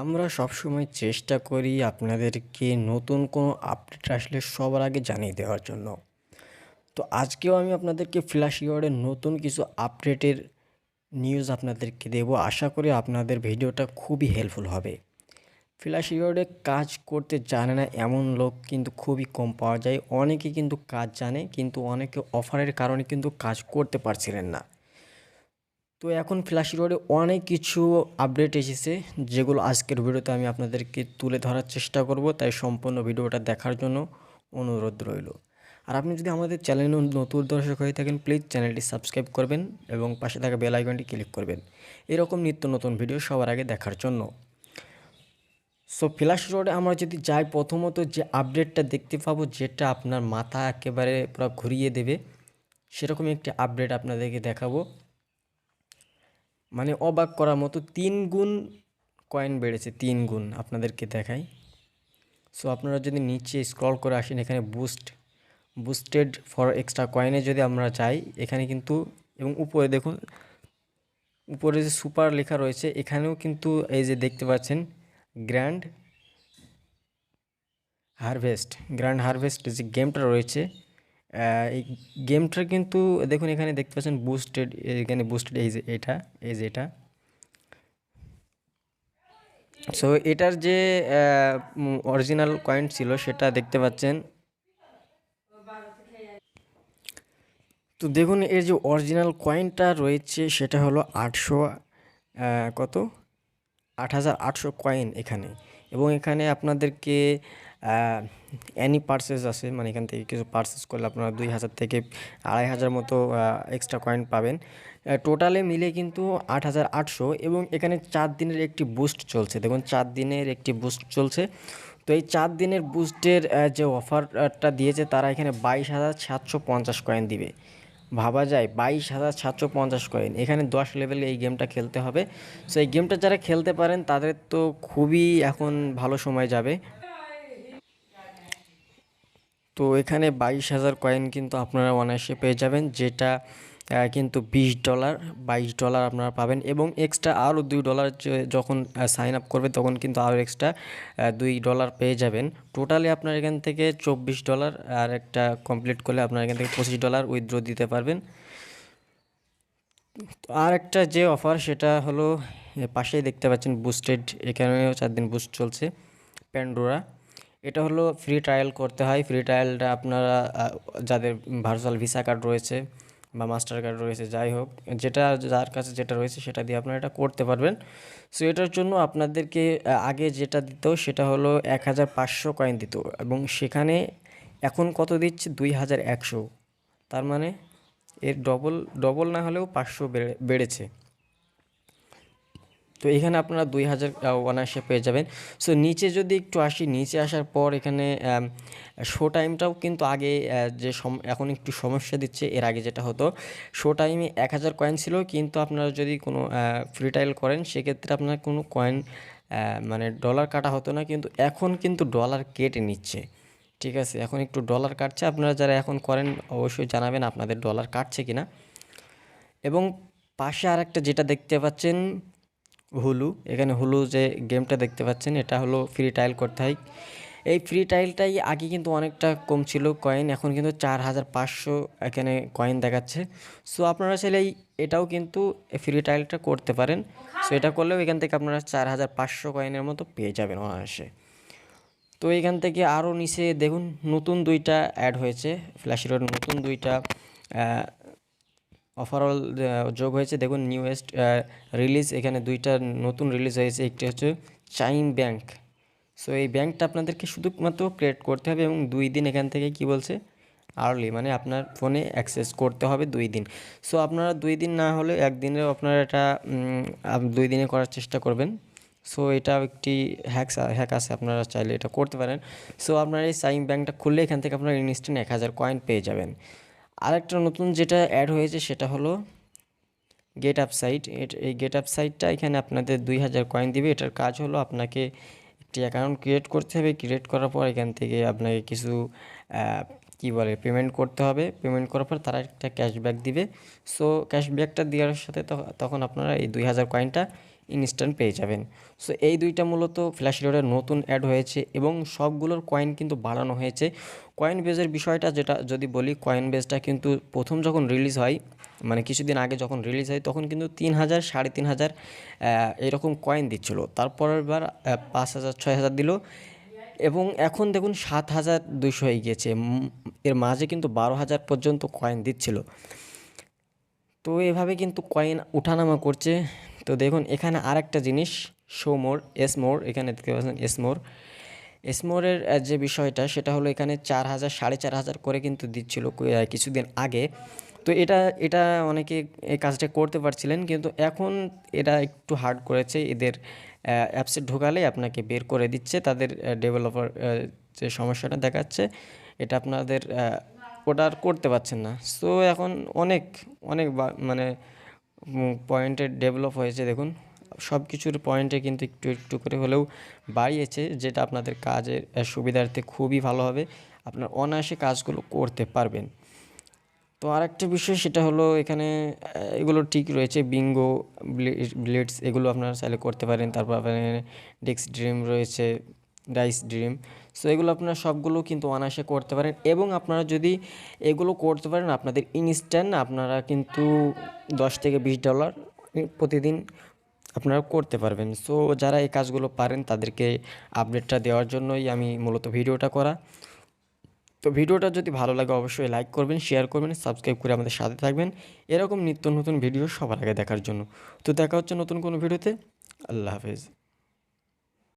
আমরা সবসময় চেষ্টা করি আপনাদেরকে নতুন কোনো আপডেট আসলে সবার আগে জানিয়ে দেওয়ার জন্য। তো আজকেও আমি আপনাদেরকে ফ্ল্যাশ রিওয়ার্ডের নতুন কিছু আপডেটের নিউজ আপনাদেরকে দেবো। আশা করি আপনাদের ভিডিওটা খুবই হেল্পফুল হবে। ফ্ল্যাশ রিওয়ার্ডে কাজ করতে জানে না এমন লোক কিন্তু খুবই কম পাওয়া যায়। অনেকে কিন্তু কাজ জানে, কিন্তু অনেকে অফারের কারণে কিন্তু কাজ করতে পারছিলেন না। তো এখন ফ্ল্যাশ রিওয়ার্ডে অনেক কিছু আপডেট এসেছে, যেগুলো আজকের ভিডিওতে আমি আপনাদেরকে তুলে ধরার চেষ্টা করব। তাই সম্পূর্ণ ভিডিওটা দেখার জন্য অনুরোধ রইল। আর আপনি যদি আমাদের চ্যানেলে নতুন দর্শক হয়ে থাকেন, প্লিজ চ্যানেলটি সাবস্ক্রাইব করবেন এবং পাশে থাকা বেল আইকনটি ক্লিক করবেন এরকম নিত্য নতুন ভিডিও সবার আগে দেখার জন্য। সো ফ্ল্যাশ রিওয়ার্ডে আমরা যদি যাই, প্রথমত যে আপডেটটা দেখতে পাবো, যেটা আপনার মাথা একেবারে পুরো ঘুরিয়ে দেবে, সেরকমই একটি আপডেট আপনাদেরকে দেখাবো। মানে অবাক করার মতো 3 গুণ কয়েন বেড়েছে, 3 গুণ আপনাদেরকে দেখাই। সো আপনারা যদি নিচে স্ক্রল করে আসেন, এখানে বুস্টেড ফর এক্সট্রা কয়েনে যদি আমরা যাই, এখানে কিন্তু এবং উপরে দেখুন, উপরে যে সুপার লেখা রয়েছে, এখানেও কিন্তু এই যে দেখতে পাচ্ছেন গ্র্যান্ড হারভেস্ট যে গেমটা রয়েছে, এই গেমটার কিন্তু দেখুন এখানে দেখতে পাচ্ছেন বুস্টেড, এখানে বুস্টেড এই যে এটা। সো এটার যে অরিজিনাল কয়েন ছিল সেটা দেখতে পাচ্ছেন। তো দেখুন এর যে অরিজিনাল কয়েনটা রয়েছে সেটা হলো 8,800 কয়েন এখানে। এবং এখানে আপনাদেরকে অ্যানি পার্সেস আছে, মানে এখান থেকে কিছু পার্সেস করলে আপনারা 2,000 থেকে 2,500 মতো এক্সট্রা কয়েন পাবেন। টোটালে মিলে কিন্তু 8,800। এবং এখানে 4 দিনের একটি বুস্ট চলছে, দেখুন 4 দিনের একটি বুস্ট চলছে। তো এই 4 দিনের বুস্টের যে অফারটা দিয়েছে, তারা এখানে 22,750 কয়েন দিবে। ভাবা যায় 22,750 কয়েন, এখানে 10 লেভেলে এই গেমটা খেলতে হবে। সো এই গেমটা যারা খেলতে পারেন তাদের তো খুবই এখন ভালো সময় যাবে। তো এখানে 22,000 কয়েন কিন্তু আপনারা অনায়াসে পেয়ে যাবেন, যেটা কিন্তু $20 আপনারা পাবেন। এবং এক্সট্রা আরও $2 যখন সাইন আপ করবে, তখন কিন্তু আরও এক্সট্রা $2 পেয়ে যাবেন। টোটালি আপনার এখান থেকে $24, আর একটা কমপ্লিট করলে আপনার এখান থেকে $25 উইথড্র দিতে পারবেন। তো আর একটা যে অফার, সেটা হলো পাশেই দেখতে পাচ্ছেন বুস্টেড, এখানেও 4 দিন বুস্ট চলছে প্যান্ডোরা। এটা হলো ফ্রি ট্রায়াল করতে হয়। ফ্রি ট্রায়ালটা আপনারা যাদের ভার্চুয়াল ভিসা কার্ড রয়েছে বা মাস্টার কার্ড রয়েছে, যাই হোক, যার কাছে যেটা রয়েছে সেটা দিয়ে আপনারা এটা করতে পারবেন। সো এটার জন্য আপনাদেরকে আগে যেটা দিত সেটা হলো 1,500 কয়েন দিত, এবং সেখানে এখন কত দিচ্ছে 2,100। তার মানে এর ডবল না হলেও 500 বেড়েছে। তো এখানে আপনারা 2,000 অনায়াসে পেয়ে যাবেন। সো নিচে যদি একটু আসি, নিচে আসার পর এখানে শো টাইমটাও কিন্তু আগে এখন একটু সমস্যা দিচ্ছে। এর আগে যেটা হতো, শো টাইমে 1,000 কয়েন ছিল, কিন্তু আপনারা যদি কোনো ফ্রি ট্রায়াল করেন, সেক্ষেত্রে আপনার কোনো কয়েন মানে ডলার কাটা হতো না, কিন্তু এখন কিন্তু ডলার কেটে নিচ্ছে। ঠিক আছে, এখন একটু ডলার কাটছে। আপনারা যারা এখন করেন অবশ্যই জানাবেন আপনাদের ডলার কাটছে কিনা। এবং পাশে আরেকটা যেটা দেখতে পাচ্ছেন এখানে হুলু যে গেমটা দেখতে পাচ্ছেন, এটা হলো ফ্রি ট্রায়াল করতে হয়। এই ফ্রি ট্রায়ালটাই আগে কিন্তু অনেকটা কম ছিল কয়েন, এখন কিন্তু 4,500 এখানে কয়েন দেখাচ্ছে। সো আপনারা চাইলে এটাও কিন্তু ফ্রি ট্রায়ালটা করতে পারেন। সো এটা করলেও এখান থেকে আপনারা 4,500 কয়েনের মতো পেয়ে যাবেন অনায়াসে। তো এখান থেকে আরও নিচে দেখুন নতুন 2টা অ্যাড হয়েছে, ফ্ল্যাশ রিওয়ার্ড নতুন 2টা ওভারঅল যোগ হয়েছে। দেখুন নিউয়েস্ট রিলিজ, এখানে 2টা নতুন রিলিজ হয়েছে। একটি হচ্ছে চাইম ব্যাংক। সো এই ব্যাংকটা আপনাদেরকে শুধুমাত্র ক্রিয়েট করতে হবে, এবং 2 দিন এখান থেকে কি বলছে আর্লি, মানে আপনার ফোনে অ্যাক্সেস করতে হবে 2 দিন। সো আপনারা 2 দিন না হলে 1 দিনেও আপনারা এটা 2 দিনে করার চেষ্টা করবেন। সো এটা একটি হ্যাক আছে, আপনারা চাইলে এটা করতে পারেন। সো আপনারা এই চাইম ব্যাংকটা খুললে এখান থেকে আপনারা ইনস্ট্যান্ট 1,000 কয়েন পেয়ে যাবেন। আরেকটা নতুন যেটা অ্যাড হয়েছে সেটা হলো গেট আপ সাইট। এই গেট আপ সাইটটা এখানে আপনাদের 2,000 কয়েন দিবে। এটার কাজ হলো আপনাকে একটি অ্যাকাউন্ট ক্রিয়েট করতে হবে। ক্রিয়েট করার পর এখান থেকে আপনাকে কিছু কী বলে পেমেন্ট করতে হবে। পেমেন্ট করার পর তারা একটা ক্যাশব্যাক দিবে। সো ক্যাশব্যাকটা দেওয়ার সাথে তখন আপনারা এই 2,000 কয়েনটা ইনস্ট্যান্ট পেয়ে যাবেন। সো এই দুইটা মূলত ফ্ল্যাশ রিওয়ার্ডে নতুন অ্যাড হয়েছে এবং সবগুলোর কয়েন কিন্তু বাড়ানো হয়েছে। কয়েন বেজের বিষয়টা যেটা যদি বলি, কয়েন বেজটা কিন্তু প্রথম যখন রিলিজ হয়, মানে কিছুদিন আগে যখন রিলিজ হয়, তখন কিন্তু 3,000 3,500 এরকম কয়েন দিচ্ছিল। তারপরের বার 5,000 6,000 দিল এবং এখন দেখুন 7,200 হয়ে গিয়েছে। এর মাঝে কিন্তু 12,000 পর্যন্ত কয়েন দিচ্ছিল। তো এভাবে কিন্তু কয়েন ওঠানামা করছে। তো দেখুন এখানে আরেকটা জিনিস, শো মোর, এস মোর, এখানে দেখতে পাচ্ছেন এস মোর। এস মোরের যে বিষয়টা সেটা হলো এখানে 4,000 4,500 করে কিন্তু দিচ্ছিল কিছুদিন আগে। তো এটা এটা অনেকে এই কাজটা করতে পারছিলেন, কিন্তু এখন এটা একটু হার্ড করেছে। এদের অ্যাপসে ঢোকালে আপনাকে বের করে দিচ্ছে, তাদের ডেভেলপার যে সমস্যাটা দেখাচ্ছে এটা আপনাদের ওটা আর করতে পারছেন না। সো এখন অনেক অনেক মানে পয়েন্টে ডেভেলপ হয়েছে। দেখুন সব কিছুর পয়েন্টে কিন্তু একটু একটু করে হলেও বাড়িয়েছে, যেটা আপনাদের কাজের সুবিধার্থে খুবই ভালো হবে। আপনার অনায়াসে কাজগুলো করতে পারবেন। তো আরেকটা বিষয় সেটা হলো এখানে এগুলো ঠিক রয়েছে, বিঙ্গো, ব্লিটস, এগুলো আপনারা চাইলে করতে পারেন। তারপর আপনার ডিস্ক ড্রিম রয়েছে, ডাইস ড্রিম। সো এগুলো আপনারা সবগুলো কিন্তু অনায়াসে করতে পারেন এবং আপনারা যদি এগুলো করতে পারেন আপনাদের ইনস্ট্যান্ট আপনারা কিন্তু $10 থেকে $20 প্রতিদিন আপনারা করতে পারবেন। সো যারা এই কাজগুলো পারেন তাদেরকে আপডেটটা দেওয়ার জন্যই আমি মূলত ভিডিওটা করা। তো ভিডিওটা যদি ভালো লাগে অবশ্যই লাইক করবেন, শেয়ার করবেন, সাবস্ক্রাইব করে আমাদের সাথে থাকবেন এরকম নিত্য নতুন ভিডিও সবার আগে দেখার জন্য। তো দেখা হচ্ছে নতুন কোনো ভিডিওতে। আল্লাহ হাফেজ।